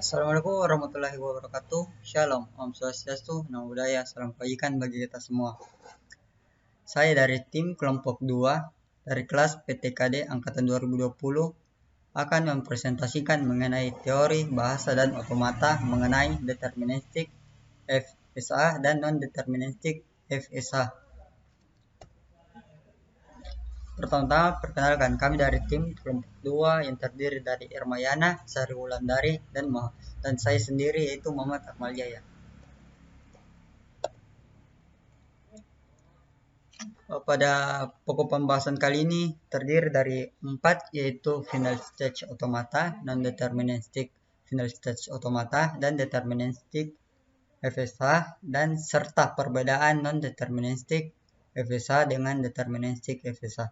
Assalamualaikum warahmatullahi wabarakatuh. Shalom, Om Swastiastu, Namo Buddhaya, salam kebajikan bagi kita semua. Saya dari tim kelompok 2 dari kelas PTKD angkatan 2020 akan mempresentasikan mengenai teori bahasa dan otomata mengenai deterministik FSA dan non-deterministik FSA. Pertama-tama perkenalkan, kami dari tim kelompok 2 yang terdiri dari Irmayana, Sari Wulandari, dan saya sendiri yaitu Muhammad Akmal Jaya. Pada pokok pembahasan kali ini terdiri dari 4, yaitu final stage automata, non-deterministic final stage automata, dan deterministic FSA, dan serta perbedaan non-deterministic FSA dengan deterministic FSA.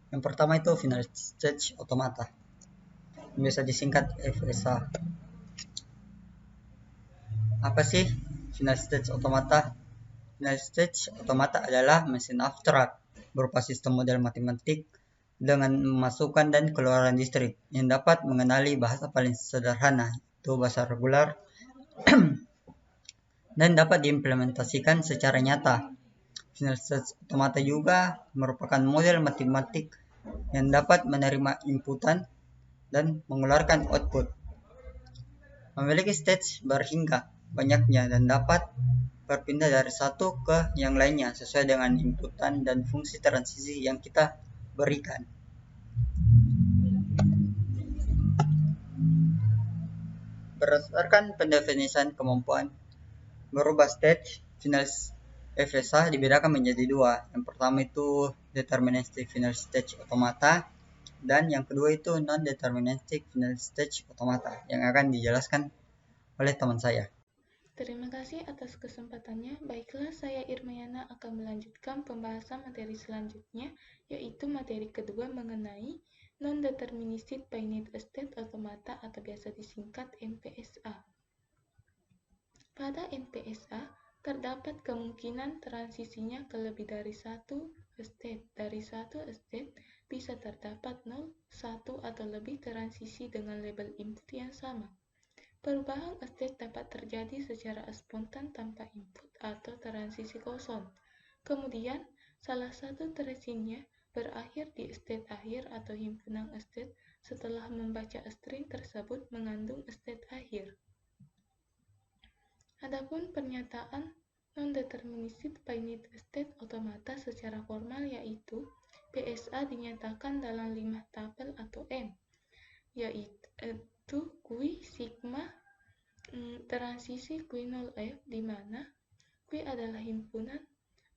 Yang pertama itu final stage automata, biasa disingkat FSA. Apa sih final stage automata? Final stage automata adalah mesin abstrak berupa sistem model matematik dengan masukan dan keluaran distrik yang dapat mengenali bahasa paling sederhana, itu bahasa regular, dan dapat diimplementasikan secara nyata. Final stage automata juga merupakan model matematik yang dapat menerima inputan dan mengeluarkan output. Memiliki stage berhingga banyaknya dan dapat berpindah dari satu ke yang lainnya sesuai dengan inputan dan fungsi transisi yang kita berikan. Berdasarkan pendefinisian kemampuan merubah stage, final FSA dibedakan menjadi 2. Yang pertama itu deterministic final stage automata, dan yang kedua itu non-deterministic final stage automata yang akan dijelaskan oleh teman saya. Terima kasih atas kesempatannya. Baiklah, saya Irmayana akan melanjutkan pembahasan materi selanjutnya, yaitu materi kedua mengenai Non-Deterministic Finite State Automata atau biasa disingkat NPSA. Pada NPSA, terdapat kemungkinan transisinya ke lebih dari satu state. Dari satu state bisa terdapat 0, 1, atau lebih transisi dengan label input yang sama. Perubahan state dapat terjadi secara spontan tanpa input atau transisi kosong. Kemudian, salah satu transisinya berakhir di state akhir atau himpunan state setelah membaca string tersebut mengandung state akhir. Adapun pernyataan non-deterministic finite state automata secara formal yaitu PSA dinyatakan dalam 5 tabel atau M, yaitu Q, sigma, transisi Q0 F, di mana Q adalah himpunan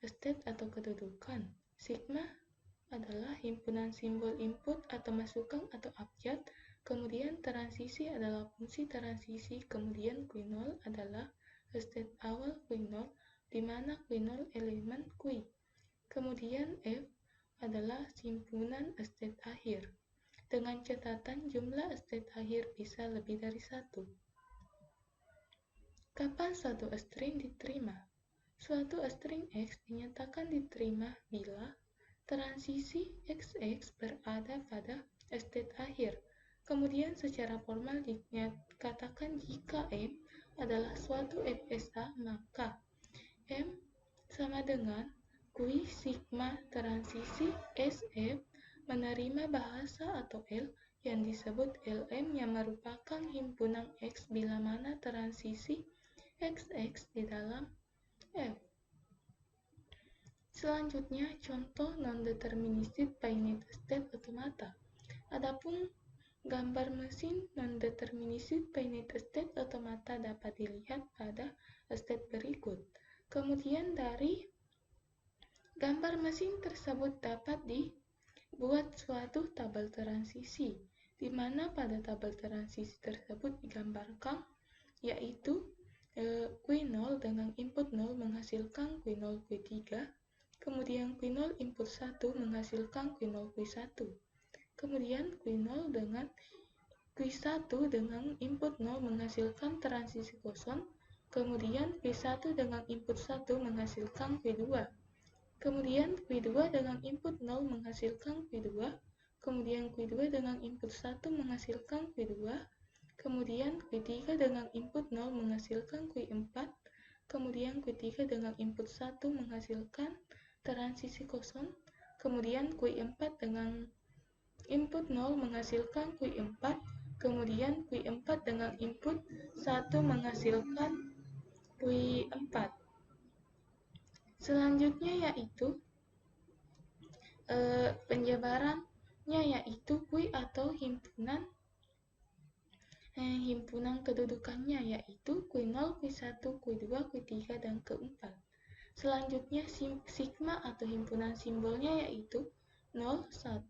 state atau kedudukan, sigma adalah himpunan simbol input atau masukan atau abjad, kemudian transisi adalah fungsi transisi, kemudian Q0 adalah state awal Q0, di mana Q0 elemen Q, kemudian F adalah himpunan state akhir, dengan catatan jumlah state akhir bisa lebih dari 1. Kapan suatu string diterima? Suatu string X dinyatakan diterima bila transisi XX berada pada state akhir. Kemudian secara formal dikatakan jika M adalah suatu FSA, maka M sama dengan Q sigma transisi SF menerima bahasa atau L yang disebut LM yang merupakan himpunan X bila mana transisi XX di dalam F. Selanjutnya, contoh non-deterministic finite state automata. Adapun gambar mesin non-deterministic finite state automata dapat dilihat pada state berikut. Kemudian dari gambar mesin tersebut dapat dibuat suatu tabel transisi, di mana pada tabel transisi tersebut digambarkan yaitu Q0 dengan input 0 menghasilkan Q0 Q3, kemudian Q0 input 1 menghasilkan Q0 Q1, kemudian Q0 dengan Q1 dengan input 0 menghasilkan transisi kosong, kemudian Q1 dengan input 1 menghasilkan Q2, kemudian Q2 dengan input 0 menghasilkan Q2, kemudian Q2 dengan input 1 menghasilkan Q2, kemudian Q3 dengan input 0 menghasilkan Q4, kemudian Q3 dengan input 1 menghasilkan transisi kosong, kemudian Q4 dengan input 0 menghasilkan Q4, kemudian Q4 dengan input 1 menghasilkan Q4. Selanjutnya yaitu penjabarannya yaitu Q atau himpunan kedudukannya yaitu Q0, Q1, Q2, Q3, dan Q4. Selanjutnya sigma atau himpunan simbolnya yaitu 0, 1.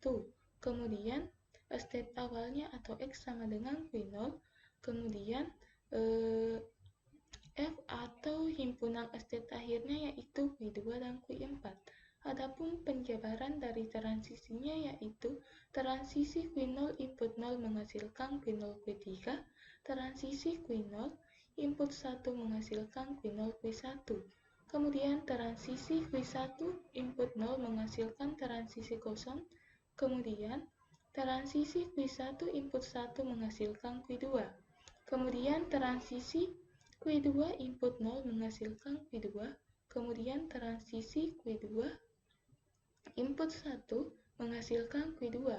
Kemudian state awalnya atau X sama dengan Q0. Kemudian F atau himpunan state akhirnya yaitu Q2 dan Q4. Adapun penjabaran dari transisinya yaitu transisi Q0 input 0 menghasilkan Q0 Q3, transisi Q0 input 1 menghasilkan Q0 Q1, kemudian transisi Q1 input 0 menghasilkan transisi kosong, kemudian transisi Q1 input 1 menghasilkan Q2, kemudian transisi Q2 input 0 menghasilkan Q2, kemudian transisi Q2 input 1 menghasilkan Q2,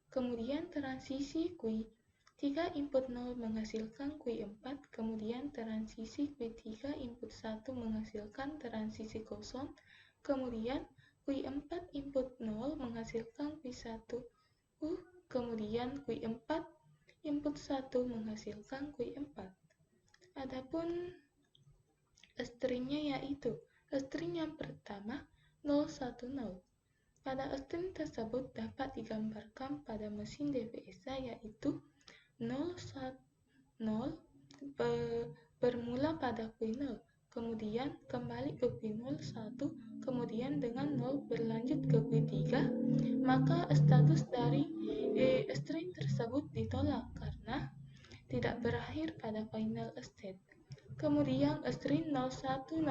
kemudian transisi Q3 input 0 menghasilkan Q4, kemudian transisi Q3 input 1 menghasilkan transisi kosong, kemudian Q4 input 0 menghasilkan Q1, kemudian Q4 input 1 menghasilkan Q4. Adapun stringnya yaitu string yang pertama 010. Pada string tersebut dapat digambarkan pada mesin DVSA yaitu 0 bermula pada Q0, kemudian kembali ke Q0 1, kemudian dengan 0 berlanjut ke Q3, maka status dari string tersebut ditolak karena tidak berakhir pada final state. Kemudian string 01001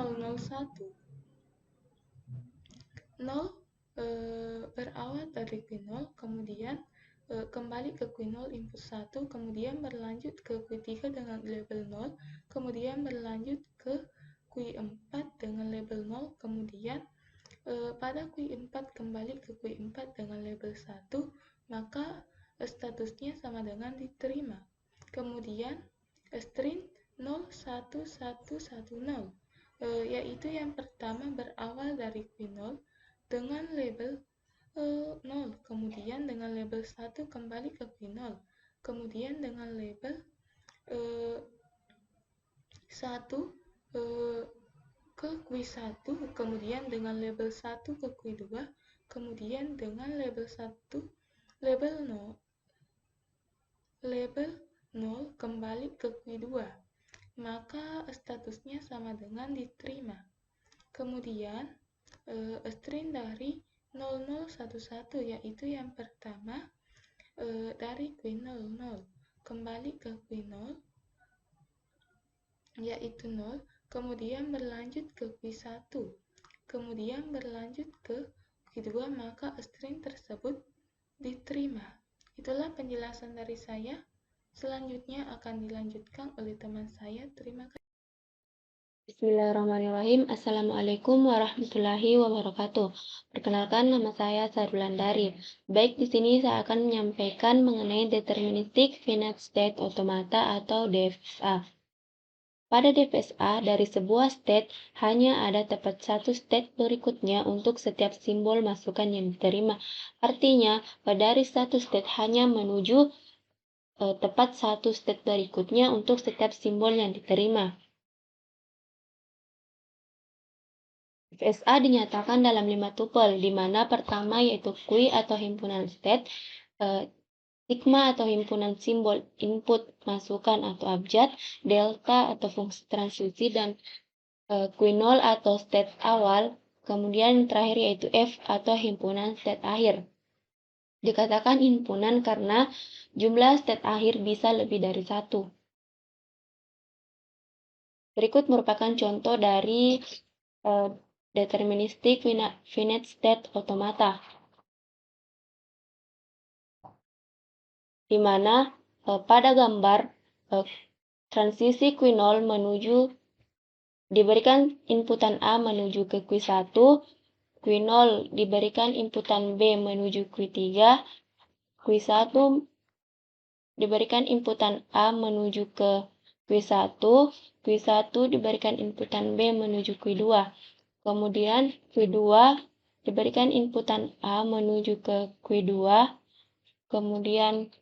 berawal dari Q0, kemudian kembali ke Q0 input 1, kemudian berlanjut ke Q3 dengan label 0, kemudian berlanjut ke Q4 dengan label 0, kemudian pada Q4 kembali ke Q4 dengan label 1, maka statusnya sama dengan diterima. Kemudian string 01110 yaitu yang pertama berawal dari Q0 dengan label 0, kemudian dengan label 1 kembali ke Q0, kemudian dengan label 1 ke Q1, kemudian dengan label 1 ke Q2, kemudian dengan label 0 kembali ke Q2, maka statusnya sama dengan diterima. Kemudian string dari 0011 yaitu yang pertama dari Q00 kembali ke Q0 yaitu 0, kemudian berlanjut ke Q1, kemudian berlanjut ke Q2, maka string tersebut diterima. Itulah penjelasan dari saya. Selanjutnya akan dilanjutkan oleh teman saya. Terima kasih. Bismillahirrahmanirrahim. Assalamualaikum warahmatullahi wabarakatuh. Perkenalkan, nama saya Sarulandari. Baik, di sini saya akan menyampaikan mengenai Deterministic Finite State Automata atau DFSA. Pada DFSA, dari sebuah state hanya ada tepat satu state berikutnya untuk setiap simbol masukan yang diterima. Artinya, dari satu state hanya menuju tepat satu state berikutnya untuk setiap simbol yang diterima. DFSA dinyatakan dalam 5 tupel, di mana pertama yaitu Q atau himpunan state, sigma atau himpunan simbol input masukan atau abjad, delta atau fungsi transisi, dan Q0 atau state awal, kemudian yang terakhir yaitu F atau himpunan state akhir. Dikatakan himpunan karena jumlah state akhir bisa lebih dari satu. Berikut merupakan contoh dari Deterministic Finite State Automata. di mana pada gambar transisi Q0 diberikan inputan A menuju ke Q1, Q0 diberikan inputan B menuju Q3, Q1 diberikan inputan A menuju ke Q1, Q1 diberikan inputan B menuju Q2. Kemudian Q2 diberikan inputan A menuju ke Q2, kemudian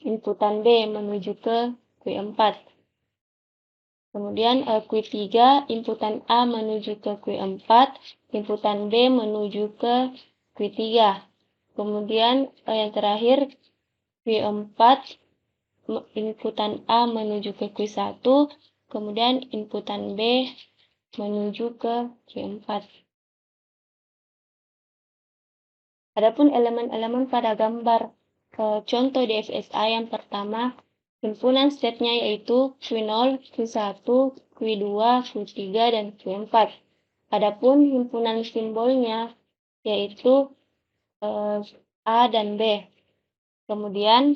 inputan B menuju ke Q4. Kemudian Q3 inputan A menuju ke Q4, inputan B menuju ke Q3. Kemudian yang terakhir Q4 inputan A menuju ke Q1, kemudian inputan B menuju ke Q4. Adapun elemen-elemen pada gambar contoh di FSA yang pertama, himpunan state-nya yaitu Q0, Q1, Q2, Q3, dan Q4. Adapun himpunan simbolnya yaitu A dan B. Kemudian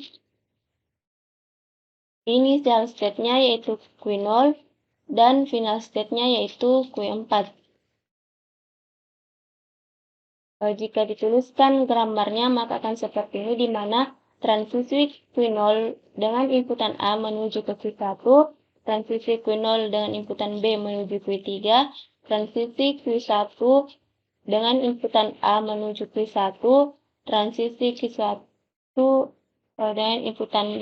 initial state-nya yaitu Q0 dan final state-nya yaitu Q4. Jika dituliskan gambarnya maka akan seperti ini, di mana transisi Q0 dengan inputan A menuju ke Q1, transisi Q0 dengan inputan B menuju Q3, transisi Q1 dengan inputan A menuju Q1, transisi Q1 dengan inputan B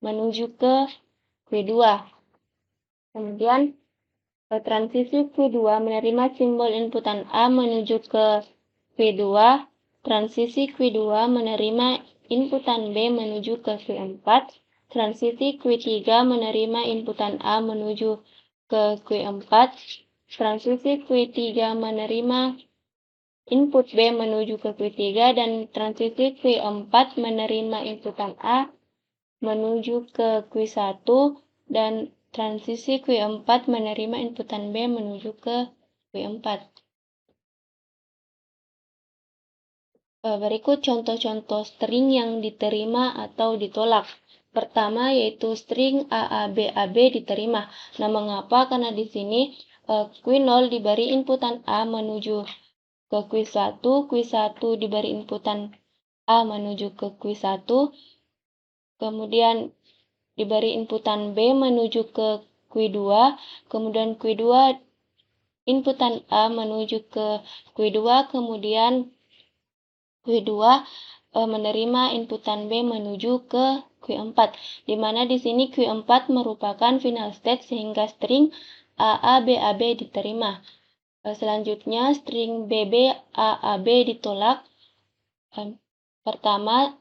menuju ke Q2. Kemudian transisi Q2 menerima simbol inputan A menuju ke Q2, transisi Q2 menerima inputan B menuju ke Q4, transisi Q3 menerima inputan A menuju ke Q4, transisi Q3 menerima input B menuju ke Q3, dan transisi Q4 menerima inputan A menuju ke Q1, dan transisi Q4 menerima inputan B menuju ke Q4. Berikut contoh-contoh string yang diterima atau ditolak. Pertama yaitu string AABAB diterima. Nah, mengapa? Karena di sini Q0 diberi inputan A menuju ke Q1, Q1 diberi inputan A menuju ke Q1, kemudian diberi inputan B menuju ke Q2, kemudian Q2 inputan A menuju ke Q2, kemudian Q2 menerima inputan B menuju ke Q4, di mana di sini Q4 merupakan final state sehingga string AABAB diterima. Selanjutnya string BBAAB ditolak. Pertama,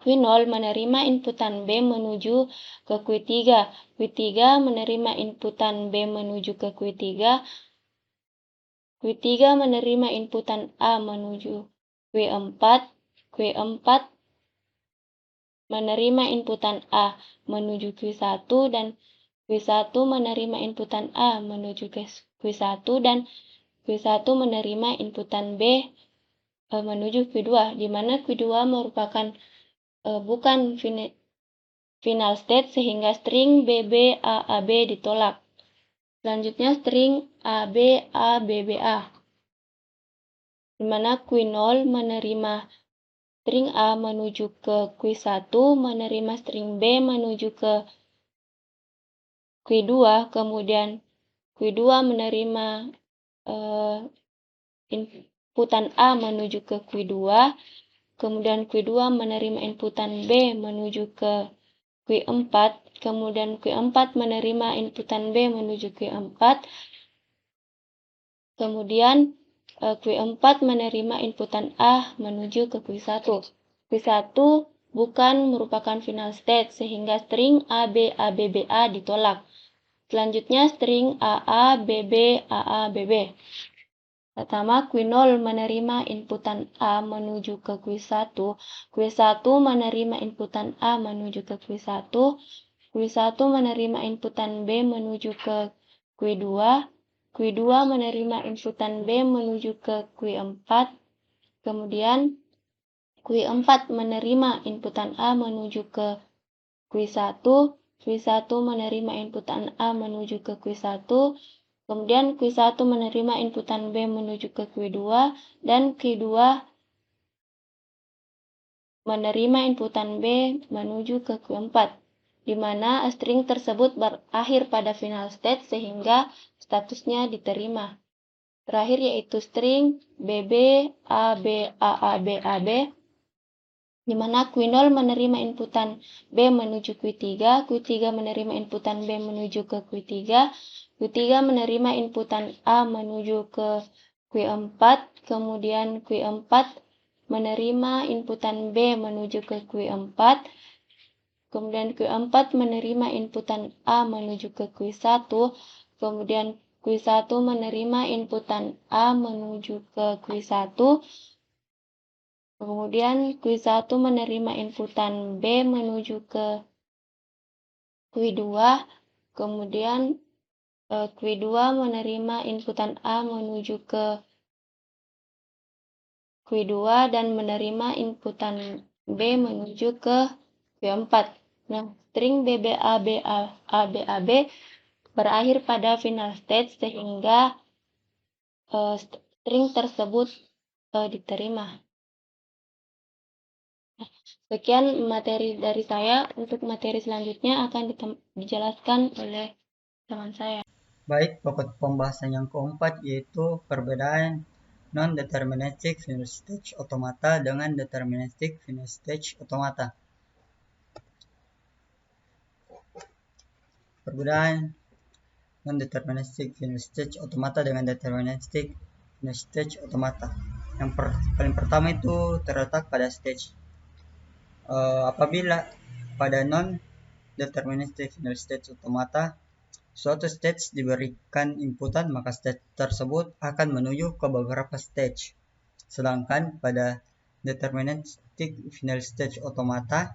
Q0 menerima inputan B menuju ke Q3, Q3 menerima inputan B menuju ke Q3, Q3 menerima inputan A menuju Q4, Q4 menerima inputan A menuju Q1, dan Q1 menerima inputan A menuju ke Q1, dan Q1 menerima inputan B menuju Q2, di mana Q2 merupakan bukan final state sehingga string BBAAB ditolak. Selanjutnya string ABABBA, di mana Q0 menerima string A menuju ke Q1, menerima string B menuju ke Q2, kemudian Q2 menerima inputan A menuju ke Q2, kemudian Q2 menerima inputan B menuju ke Q4, kemudian Q4 menerima inputan B menuju Q4, kemudian Q4 menerima inputan A menuju ke Q1. Q1 bukan merupakan final state sehingga string ABABBA ditolak. Selanjutnya string AABBAABB. Pertama, Q0 menerima inputan A menuju ke Q1, Q1 menerima inputan A menuju ke Q1, Q1 menerima inputan B menuju ke Q2, Q2 menerima inputan B menuju ke Q4, kemudian Q4 menerima inputan A menuju ke Q1, Q1 menerima inputan A menuju ke Q1, kemudian Q1 menerima inputan B menuju ke Q2, dan Q2 menerima inputan B menuju ke Q4, di mana string tersebut berakhir pada final state sehingga statusnya diterima. Terakhir yaitu string BB, AB, AAB, AB, di mana Q0 menerima inputan B menuju Q3, Q3 menerima inputan B menuju ke Q3, Q3 menerima inputan A menuju ke Q4, kemudian Q4 menerima inputan B menuju ke Q4, kemudian Q4 menerima inputan A menuju ke Q1, kemudian Q1 menerima inputan A menuju ke Q1, kemudian Q1 menerima inputan B menuju ke Q2, kemudian Q2 menerima inputan A menuju ke Q2 dan menerima inputan B menuju ke Q4. Nah, string BBABABAB berakhir pada final state sehingga string tersebut diterima. Sekian materi dari saya. Untuk materi selanjutnya akan dijelaskan oleh teman saya. Baik, pokok pembahasan yang keempat yaitu perbedaan non-deterministic final stage automata dengan deterministic final stage automata. Perbedaan non-deterministic final stage automata dengan deterministic final stage automata. Yang paling pertama itu terletak pada stage. Apabila pada non-deterministic final stage automata suatu stage diberikan inputan, maka stage tersebut akan menuju ke beberapa stage. Sedangkan pada deterministic final stage automata,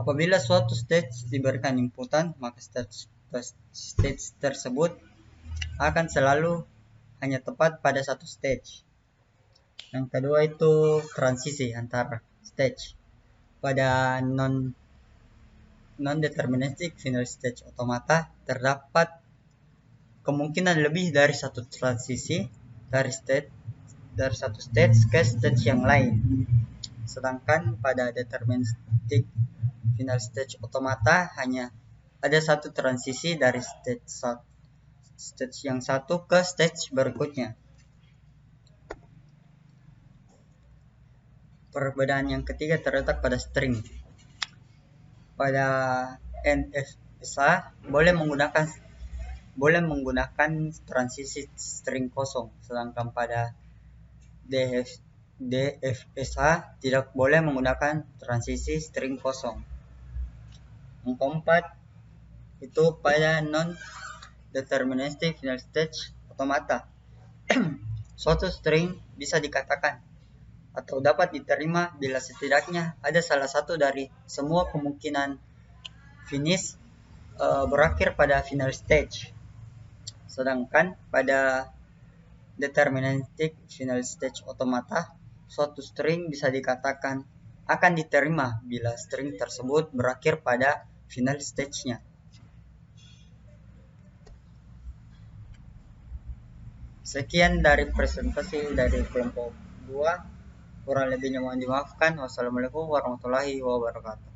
apabila suatu stage diberikan inputan, maka stage tersebut akan selalu hanya tepat pada satu stage. Yang kedua itu transisi antar stage. Pada non-deterministic final stage automata terdapat kemungkinan lebih dari satu transisi dari satu stage ke stage yang lain. Sedangkan pada deterministic final stage automata hanya ada satu transisi dari stage yang satu ke stage berikutnya. Perbedaan yang ketiga terletak pada string. Pada NFSA boleh menggunakan transisi string kosong, sedangkan pada DFSA tidak boleh menggunakan transisi string kosong. Yang keempat itu pada non-deterministic final stage automata. Suatu string bisa dikatakan atau dapat diterima bila setidaknya ada salah satu dari semua kemungkinan finish berakhir pada final stage. Sedangkan pada deterministic final stage automata, suatu string bisa dikatakan akan diterima bila string tersebut berakhir pada final stage-nya. Sekian dari presentasi dari kelompok 2. Kurang lebihnya mohon dimaafkan. Wassalamualaikum warahmatullahi wabarakatuh.